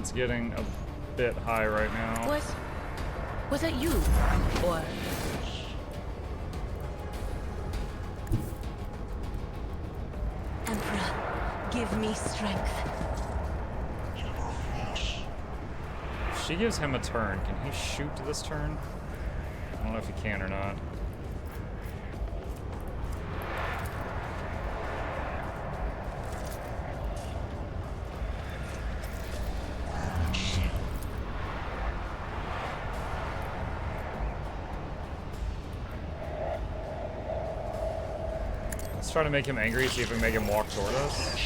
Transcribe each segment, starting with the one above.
It's getting a bit high right now. Was that you? Or... Emperor, give me strength. If she gives him a turn, can he shoot this turn? I don't know if he can or not. Let's try to make him angry, see if we make him walk toward us.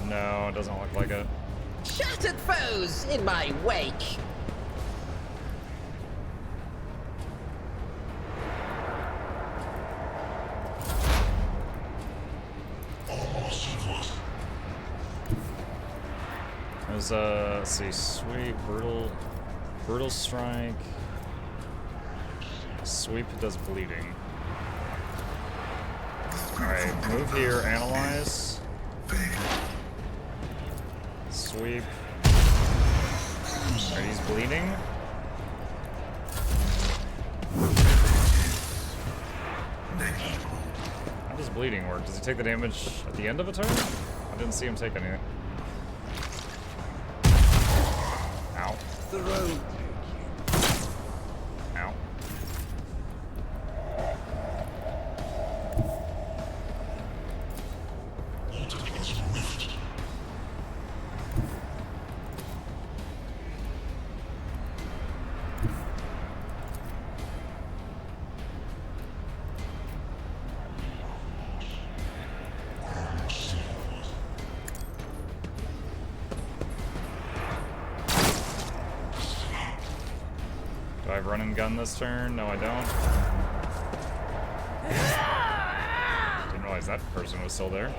No, it doesn't look like it. Shattered foes in my wake. There's let's see, sweep, brutal strike. Sweep does bleeding. Alright, move here, analyze. Sweep. Alright, he's bleeding. How does bleeding work? Does he take the damage at the end of a turn? I didn't see him take anything. Ow. The road. Ow. Do I have run and gun this turn? No, I don't. Didn't realize that person was still there.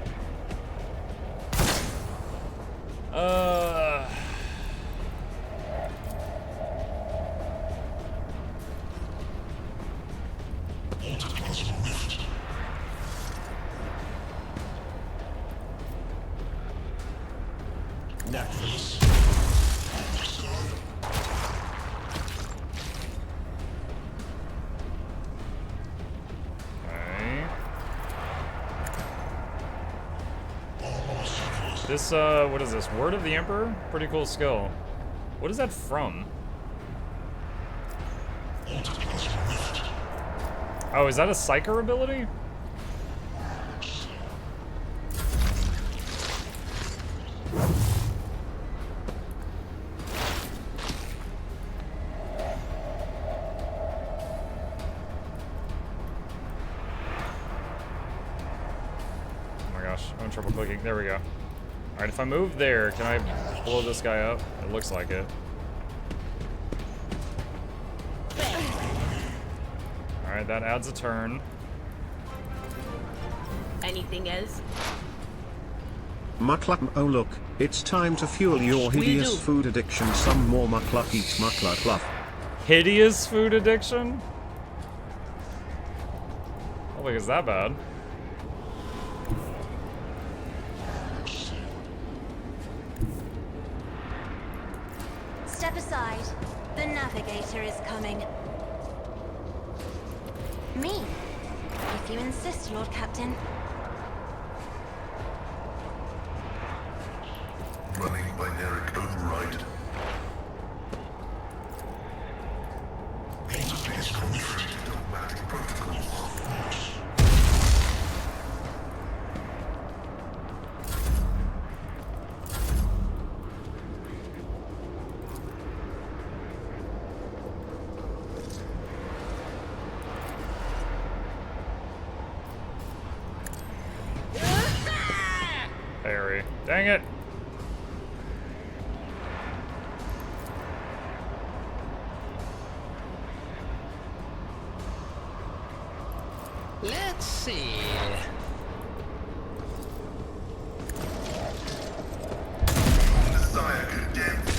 This, what is this? Word of the Emperor? Pretty cool skill. What is that from? Oh, is that a Psyker ability? Oh my gosh, I'm triple clicking. There we go. Alright, if I move there, can I blow this guy up? It looks like it. Alright, that adds a turn. Anything else? Mukluk, oh look, it's time to fuel your hideous food addiction. Some more Mukluk, eat Mukluk, love. Hideous food addiction? I don't think it's that bad. Step aside. The navigator is coming. Me? If you insist, Lord Captain. Running binaric override. Interface configured automatic protocol. Parry. Dang it! Let's see. Desire condemned.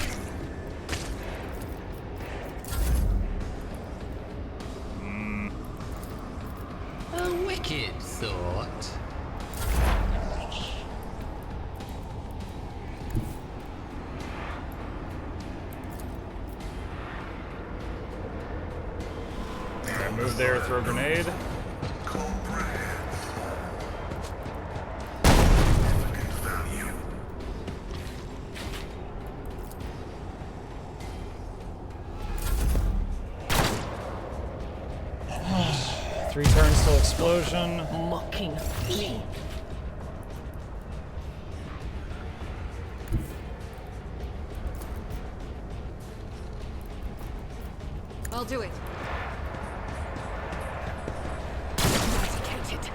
A wicked thought. Alright, move there, throw a grenade. Value. 3 turns till explosion. Mocking me. I'll do it. Eradicated.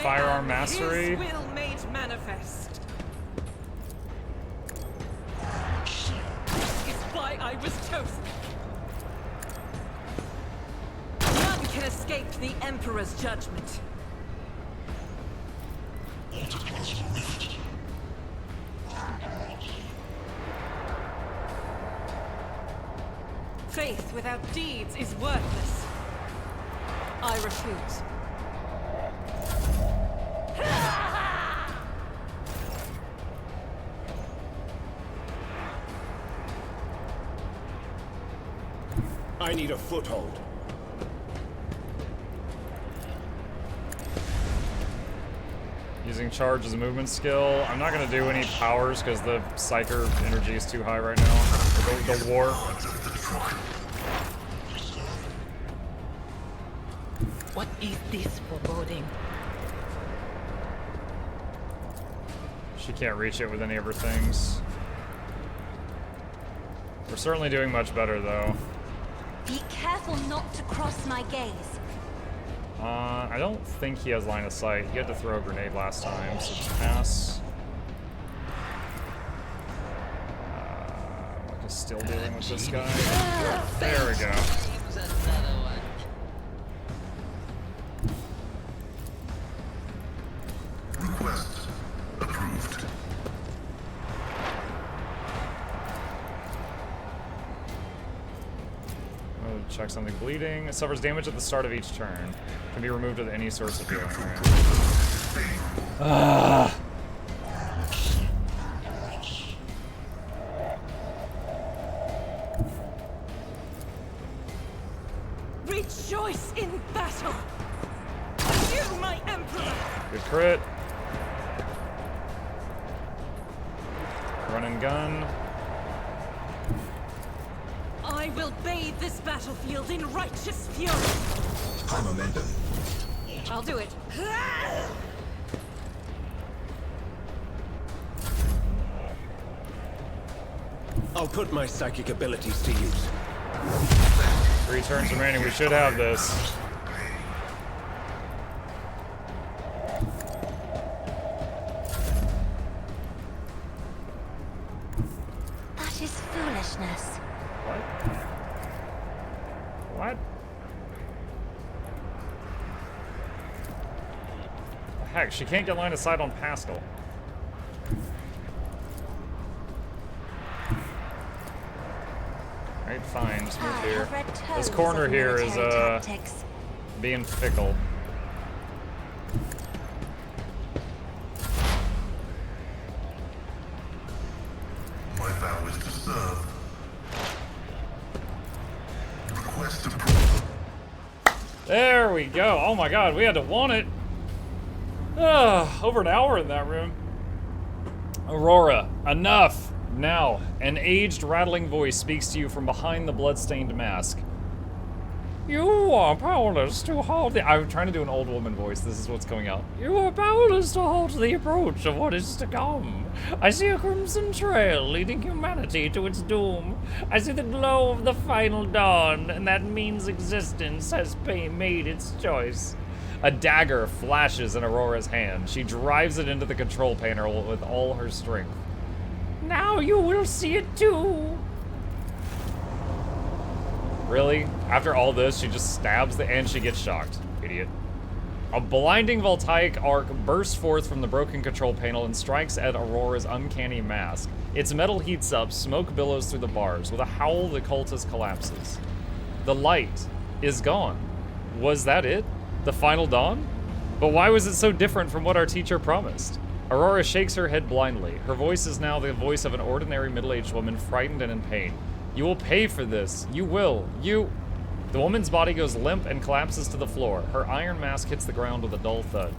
Firearm mastery. His will made manifest. Is why I was chosen. None can escape the Emperor's judgment. Faith without deeds is worthless. I refuse. I need a foothold. Using charge as a movement skill. I'm not gonna do any powers because the psyker energy is too high right now. The war. What is this foreboding? She can't reach it with any of her things. We're certainly doing much better though. Be careful not to cross my gaze. I don't think he has line of sight. He had to throw a grenade last time, so just pass. Like he's still dealing with this guy. There we go. Another one. Request approved. Oh, check something. Bleeding. It suffers damage at the start of each turn. Can be removed with any source of healing. Right? Rejoice in battle. You, my Emperor. Good crit. Run and gun. I will bathe this battlefield in righteous fury. High momentum. I'll do it. I'll put my psychic abilities to use. 3 turns remaining. We should have this. That is foolishness. What? What? The heck, she can't get line of sight on Pascal. Alright, fine, just move I here. have read This tomes corner of here is, military tactics. being fickle. My vow is to serve. Request approved. There we go. Oh my god, we had to want it. Over an hour in that room. Aurora, enough. Now, an aged, rattling voice speaks to you from behind the blood-stained mask. You are powerless to halt the... I'm trying to do an old woman voice. This is what's coming out. You are powerless to halt the approach of what is to come. I see a crimson trail leading humanity to its doom. I see the glow of the final dawn, and that means existence has made its choice. A dagger flashes in Aurora's hand. She drives it into the control panel with all her strength. Now you will see it too. Really? After all this, she just stabs and she gets shocked. Idiot. A blinding voltaic arc bursts forth from the broken control panel and strikes at Aurora's uncanny mask. Its metal heats up, smoke billows through the bars. With a howl, the cultist collapses. The light is gone. Was that it? The final dawn? But why was it so different from what our teacher promised? Aurora shakes her head blindly. Her voice is now the voice of an ordinary middle-aged woman, frightened and in pain. You will pay for this. You will. You... The woman's body goes limp and collapses to the floor. Her iron mask hits the ground with a dull thud.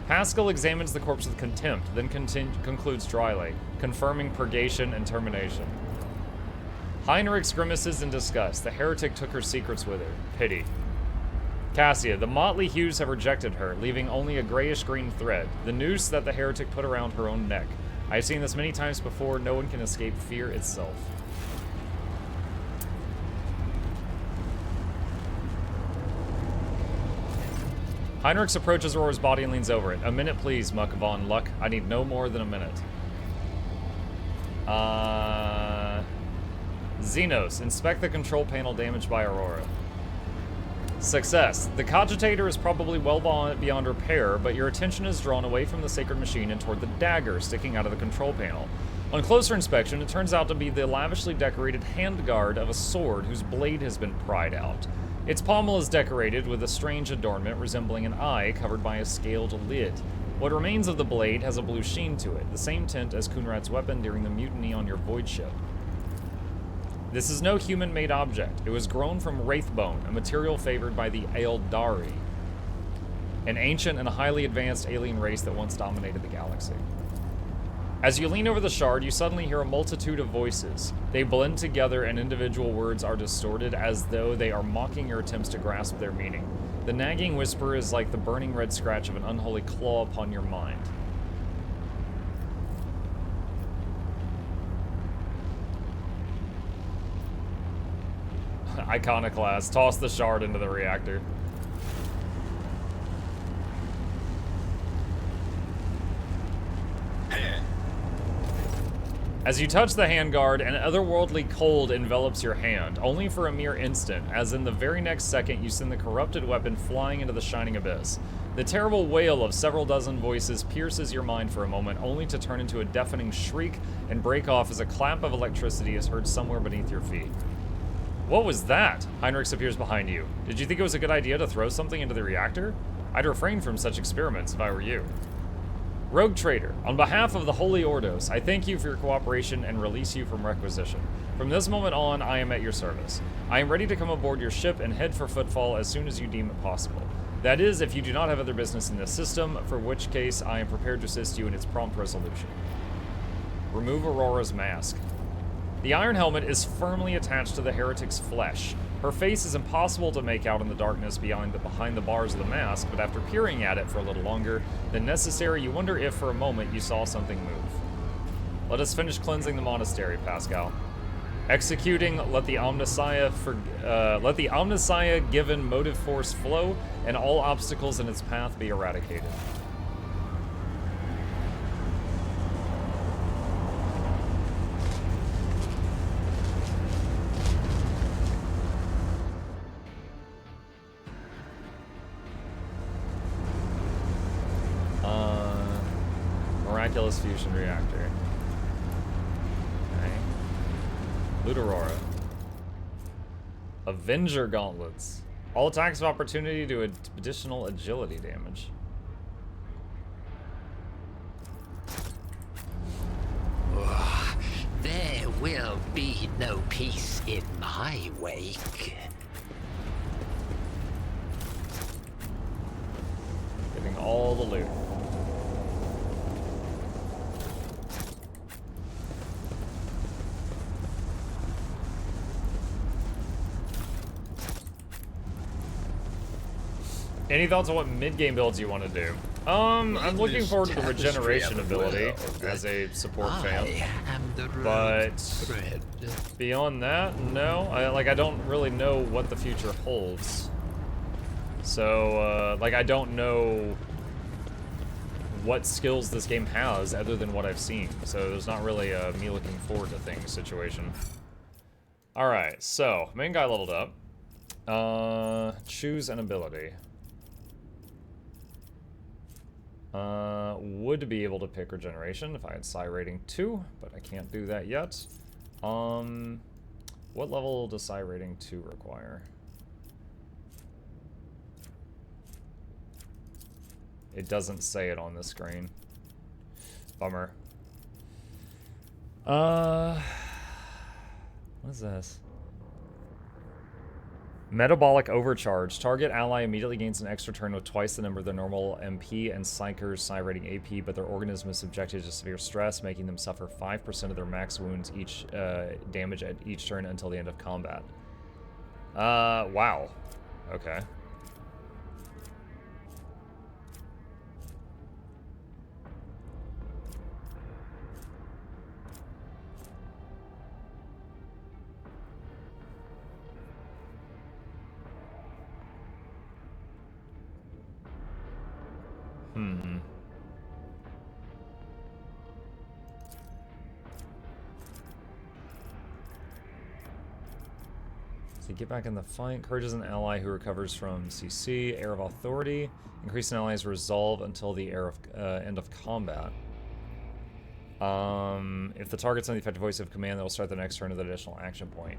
Haskell examines the corpse with contempt, then concludes dryly, confirming purgation and termination. Heinrich grimaces in disgust. The heretic took her secrets with her. Pity. Cassia, the motley hues have rejected her, leaving only a grayish-green thread, the noose that the heretic put around her own neck. I've seen this many times before. No one can escape fear itself. Heinrich approaches Aurora's body and leans over it. A minute, please, Muck von Luck. I need no more than a minute. Xenos, inspect the control panel damaged by Aurora. Success. The cogitator is probably well beyond repair, but your attention is drawn away from the sacred machine and toward the dagger sticking out of the control panel. On closer inspection, it turns out to be the lavishly decorated handguard of a sword whose blade has been pried out. Its pommel is decorated with a strange adornment resembling an eye covered by a scaled lid. What remains of the blade has a blue sheen to it, the same tint as Kunrad's weapon during the mutiny on your void ship. This is no human-made object. It was grown from wraithbone, a material favored by the Eldari, an ancient and highly advanced alien race that once dominated the galaxy. As you lean over the shard, you suddenly hear a multitude of voices. They blend together and individual words are distorted as though they are mocking your attempts to grasp their meaning. The nagging whisper is like the burning red scratch of an unholy claw upon your mind. Iconoclast, toss the shard into the reactor. As you touch the handguard, an otherworldly cold envelops your hand, only for a mere instant, as in the very next second you send the corrupted weapon flying into the shining abyss. The terrible wail of several dozen voices pierces your mind for a moment, only to turn into a deafening shriek and break off as a clap of electricity is heard somewhere beneath your feet. What was that? Heinrich appears behind you. Did you think it was a good idea to throw something into the reactor? I'd refrain from such experiments if I were you. Rogue Trader, on behalf of the Holy Ordos, I thank you for your cooperation and release you from requisition. From this moment on, I am at your service. I am ready to come aboard your ship and head for Footfall as soon as you deem it possible. That is, if you do not have other business in this system, for which case I am prepared to assist you in its prompt resolution. Remove Aurora's mask. The iron helmet is firmly attached to the heretic's flesh. Her face is impossible to make out in the darkness behind the bars of the mask, but after peering at it for a little longer than necessary, you wonder if for a moment you saw something move. Let us finish cleansing the monastery, Pascal. Executing, let the Omnissiah given motive force flow, and all obstacles in its path be eradicated. Miraculous fusion reactor. Okay. Loot Aurora. Avenger gauntlets. All attacks of opportunity do additional agility damage. There will be no peace in my wake. Getting all the loot. Any thoughts on what mid-game builds you want to do? I'm looking forward to the regeneration ability as a support fan. But beyond that, no. I don't really know what the future holds. So, I don't know what skills this game has other than what I've seen. So there's not really a me looking forward to things situation. Alright, so, main guy leveled up. Choose an ability. Would be able to pick regeneration if I had psi rating 2, but I can't do that yet. What What level does Psi rating 2 require? It doesn't say it on the screen. Bummer. What is this? Metabolic overcharge. Target ally immediately gains an extra turn with twice the number of their normal MP and Psyker's Psi rating AP, but their organism is subjected to severe stress, making them suffer 5% of their max wounds each damage at each turn until the end of combat. Wow. Okay. So get back in the fight. Encourages an ally who recovers from CC. Air of Authority. Increase an ally's resolve until the end of combat. If the target's on the effective voice of command, that'll start the next turn with an additional action point.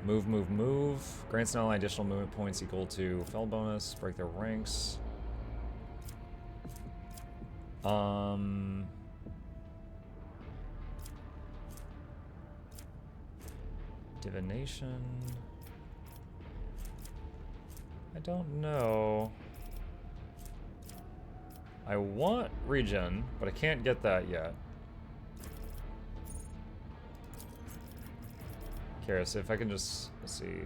Move, move, move. Grants an ally additional movement points equal to fell bonus. Break their ranks. Divination. I don't know. I want regen, but I can't get that yet. Curious if I can just, let's see.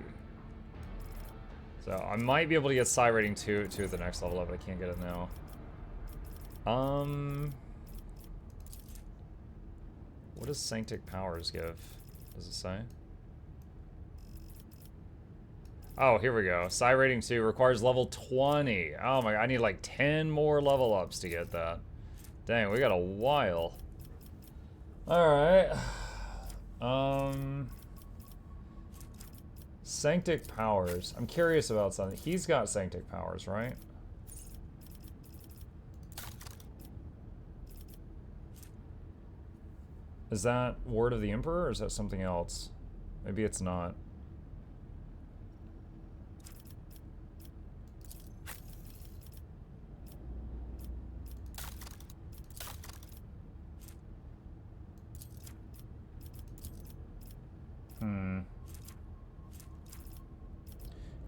So I might be able to get Psi rating 2 at the next level up, but I can't get it now. What does Sanctic Powers give? Does it say? Oh, here we go. Psi rating 2 requires level 20. Oh my, I need like 10 more level ups to get that. Dang, we got a while. Alright. Sanctic Powers. I'm curious about something. He's got Sanctic Powers, right? Is that Word of the Emperor, or is that something else? Maybe it's not.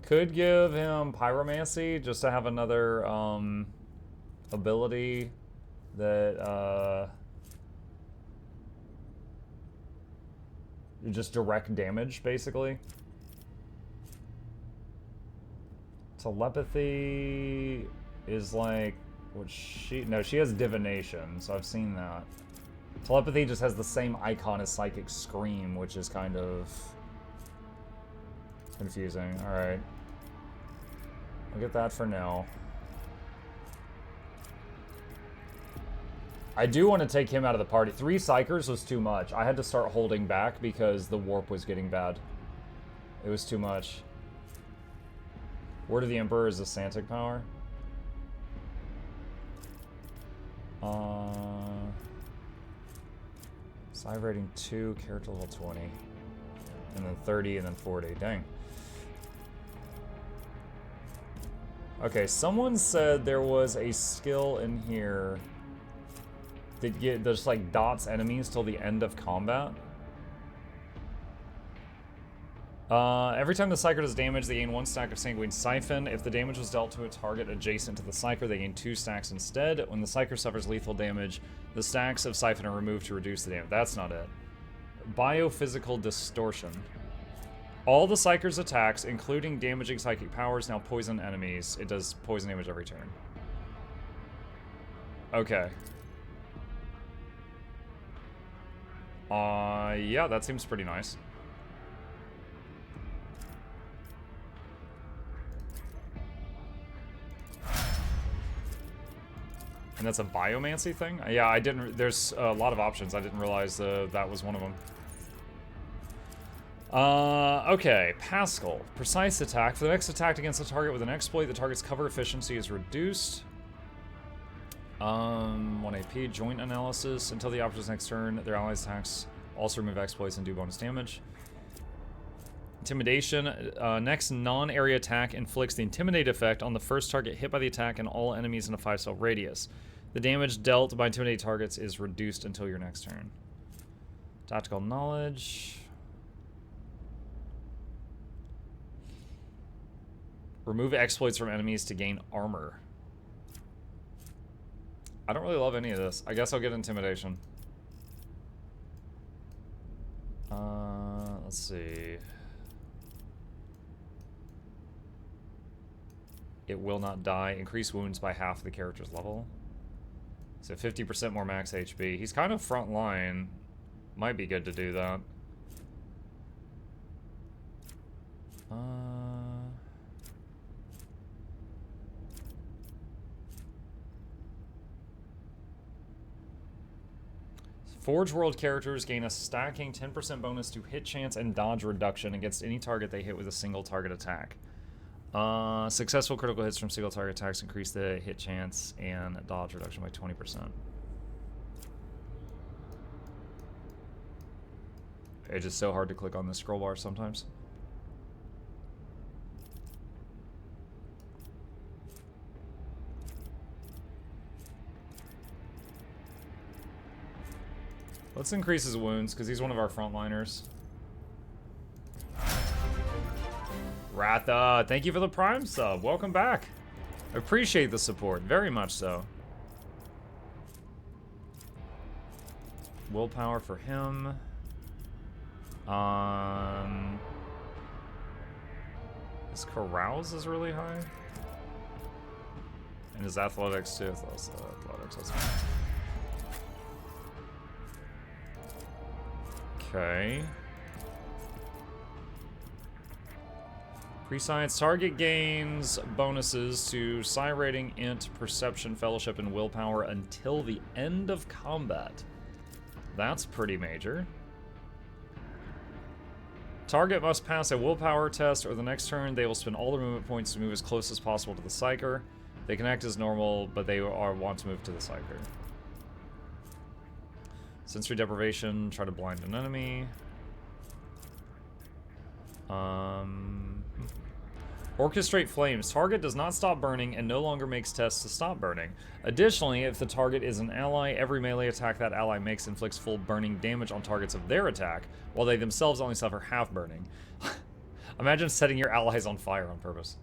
Could give him Pyromancy, just to have another, ability that, just direct damage, basically. Telepathy is like what she... No, she has Divination, so I've seen that. Telepathy just has the same icon as Psychic Scream, which is kind of confusing. Alright. I'll get that for now. I do want to take him out of the party. 3 Psychers was too much. I had to start holding back because the warp was getting bad. It was too much. Word of the Emperor is a Sanctic power. Psi rating 2, character level 20. And then 30, and then 40. Dang. Okay, someone said there was a skill in here that just like dots enemies till the end of combat. Every time the Psyker does damage, they gain 1 stack of Sanguine Siphon. If the damage was dealt to a target adjacent to the Psyker, they gain 2 stacks instead. When the Psyker suffers lethal damage, the stacks of Siphon are removed to reduce the damage. That's not it. Biophysical Distortion. All the Psyker's attacks, including damaging psychic powers, now poison enemies. It does poison damage every turn. Okay. Yeah, that seems pretty nice. And that's a biomancy thing? Yeah, I didn't... There's a lot of options. I didn't realize that was one of them. Okay. Pascal. Precise attack. For the next attack against a target with an exploit, the target's cover efficiency is reduced. 1 AP. Joint analysis. Until the opponent's next turn, their allies' attacks also remove exploits and do bonus damage. Intimidation. Next non-area attack inflicts the Intimidate effect on the first target hit by the attack and all enemies in a 5-cell radius. The damage dealt by Intimidate targets is reduced until your next turn. Tactical Knowledge. Remove exploits from enemies to gain armor. I don't really love any of this. I guess I'll get Intimidation. Let's see. It will not die. Increase wounds by half the character's level. So 50% more max HP. He's kind of front line. Might be good to do that. Forge World characters gain a stacking 10% bonus to hit chance and dodge reduction against any target they hit with a single target attack. Successful critical hits from single target attacks increase the hit chance and dodge reduction by 20%. It's just so hard to click on the scroll bar sometimes. Let's increase his wounds, because he's one of our frontliners. Ratha, thank you for the Prime sub. Welcome back. I appreciate the support, very much so. Willpower for him. His carouse is really high. And his athletics too. Athletics, that's fine. Okay. Pre-science target gains bonuses to Psi rating, int, perception, fellowship, and willpower until the end of combat. That's pretty major. Target must pass a willpower test, or the next turn they will spend all their movement points to move as close as possible to the Psyker. They can act as normal, but they want to move to the Psyker. Sensory deprivation, try to blind an enemy. Orchestrate flames. Target does not stop burning and no longer makes tests to stop burning. Additionally, if the target is an ally, every melee attack that ally makes inflicts full burning damage on targets of their attack, while they themselves only suffer half burning. Imagine setting your allies on fire on purpose.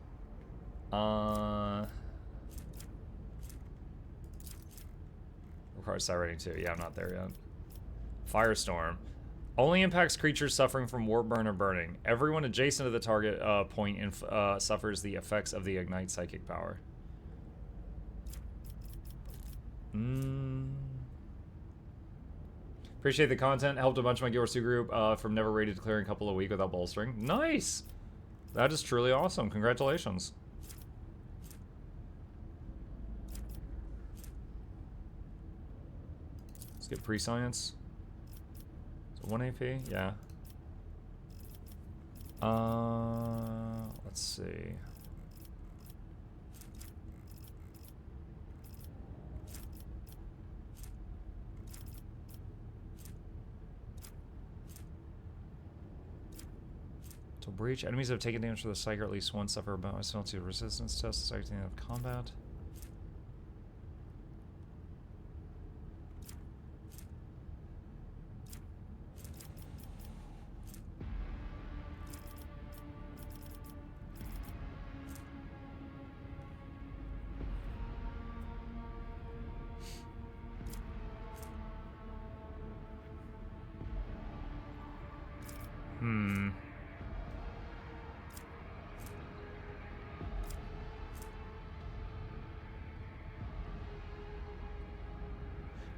Requires Psi rating too. Yeah, I'm not there yet. Firestorm. Only impacts creatures suffering from warp burn or burning. Everyone adjacent to the target point suffers the effects of the Ignite psychic power. Appreciate the content. Helped a bunch of my Guild Wars 2 group from never rated to clearing a couple a week without bolstering. Nice! That is truly awesome. Congratulations. Let's get pre-science. 1 AP, yeah. Let's see. To breach, enemies that have taken damage from the Psyker at least once suffer a bonus penalty to resistance test starting at the end of combat.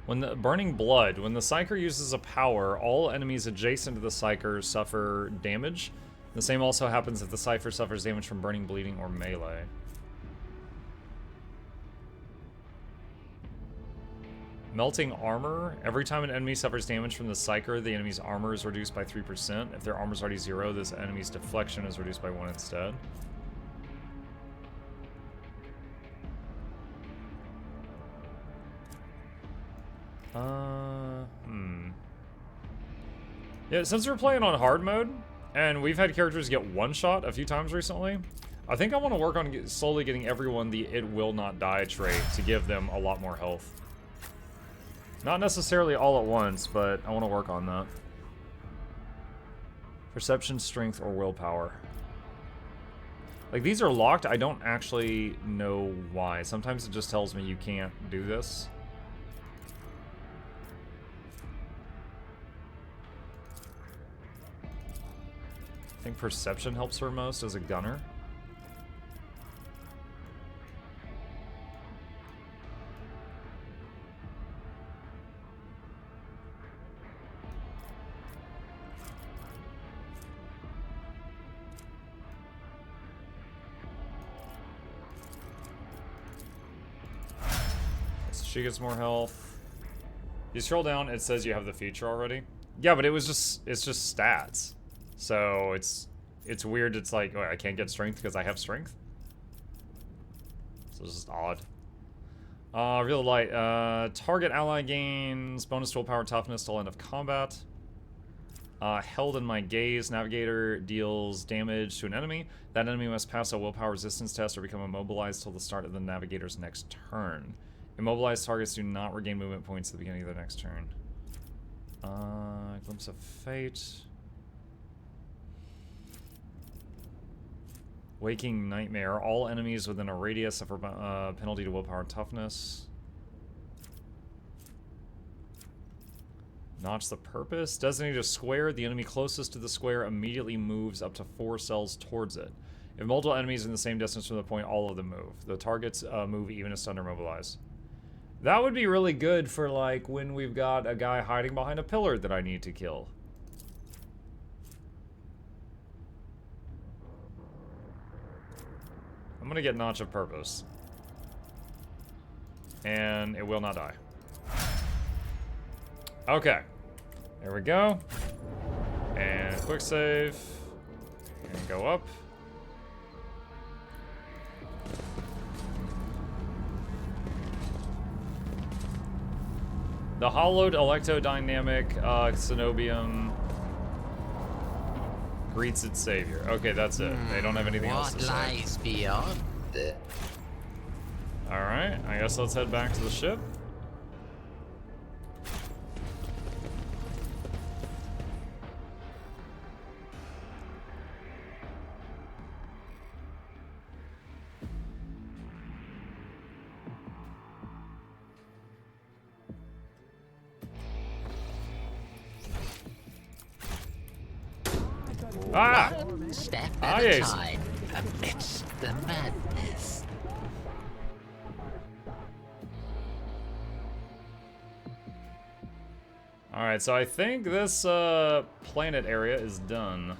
When the Burning Blood, when the Psyker uses a power, all enemies adjacent to the Psyker suffer damage. The same also happens if the Cypher suffers damage from burning, bleeding, or melee. Melting Armor. Every time an enemy suffers damage from the Psyker, the enemy's armor is reduced by 3%. If their armor is already 0, this enemy's deflection is reduced by 1 instead. Yeah, since we're playing on hard mode, And we've had characters get one-shot a few times recently. I think I want to work on slowly getting everyone the It Will Not Die trait to give them a lot more health. Not necessarily all at once, but I want to work on that. Perception, strength, or willpower. Like, these are locked. I don't actually know why. Sometimes it just tells me you can't do this. I think perception helps her most as a gunner. So she gets more health. You scroll down, it says you have the feature already. Yeah, but it's just stats. So it's weird. It's like, oh, I can't get strength because I have strength. So it's just odd. Real light. Target ally gains bonus to willpower toughness till end of combat. Held in my gaze, navigator deals damage to an enemy. That enemy must pass a willpower resistance test or become immobilized till the start of the navigator's next turn. Immobilized targets do not regain movement points at the beginning of their next turn. Glimpse of Fate. Waking Nightmare. All enemies within a radius suffer penalty to willpower and toughness. Notch the purpose. Designate a square. The enemy closest to the square immediately moves up to 4 cells towards it. If multiple enemies in the same distance from the point, all of them move. The targets move even if stunned or mobilized. That would be really good for, like, when we've got a guy hiding behind a pillar that I need to kill. I'm gonna get Notch of Purpose. And it will not die. Okay. There we go. And quick save. And go up. The hollowed electrodynamic Cenobium greets its savior. Okay, that's it. They don't have anything else to say. What lies beyond? Alright, I guess let's head back to the ship. Ah! One step at a time amidst the madness. Alright, so I think this planet area is done.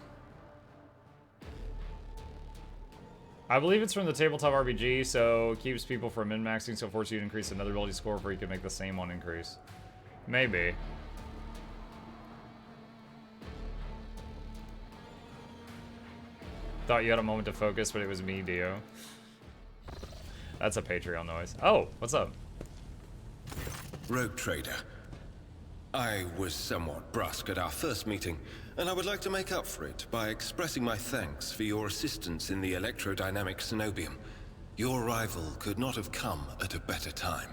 I believe it's from the tabletop RPG, so it keeps people from min-maxing, so force you to increase another ability score before you can make the same one increase. Maybe. Thought you had a moment to focus, but it was me, Dio. That's a Patreon noise. Oh, what's up? Rogue Trader. I was somewhat brusque at our first meeting, and I would like to make up for it by expressing my thanks for your assistance in the electrodynamic Cenobium. Your arrival could not have come at a better time.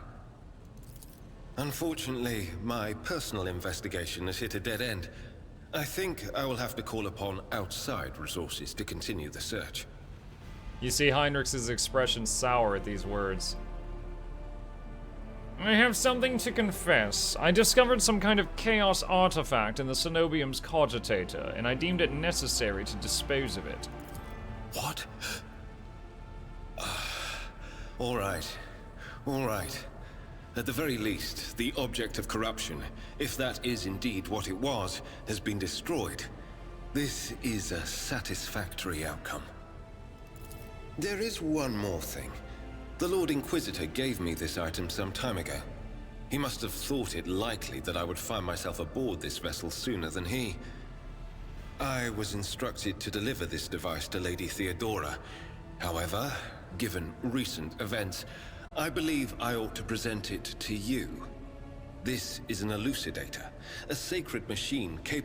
Unfortunately, my personal investigation has hit a dead end. I think I will have to call upon outside resources to continue the search. You see Heinrich's expression sour at these words. I have something to confess. I discovered some kind of chaos artifact in the Cenobium's cogitator, and I deemed it necessary to dispose of it. What? All right. At the very least, the object of corruption, if that is indeed what it was, has been destroyed. This is a satisfactory outcome. There is one more thing. The Lord Inquisitor gave me this item some time ago. He must have thought it likely that I would find myself aboard this vessel sooner than he. I was instructed to deliver this device to Lady Theodora. However, given recent events, I believe I ought to present it to you. This is an elucidator, a sacred machine capable